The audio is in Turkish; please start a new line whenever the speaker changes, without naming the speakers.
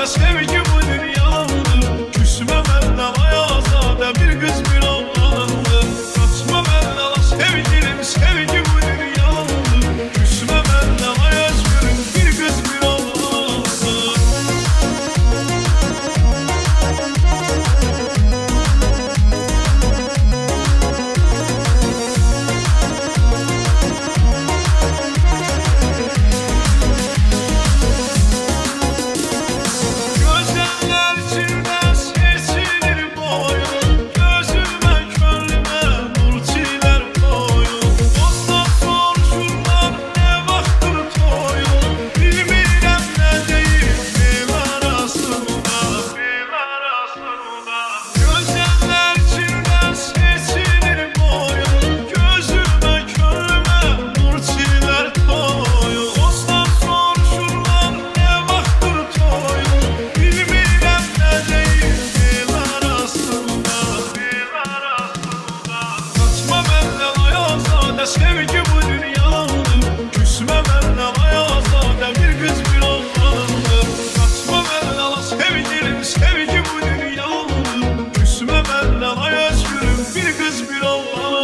azade sevgi bu dünyadır. Küsme benden ayazade bir kız bir oğlandır. Kaçma benden sevgilim sevgi bu dünyadır. Küsme benden ayaz gülüm bir kız bir oğlandır. Sevgi bu dünyadır. Küsme benden ayazade bir kız bir oğlandır. Kaçma benden sevgilim sevgi bu dünyadır. Küsme benden ayaz gülüm bir kız bir oğlandır.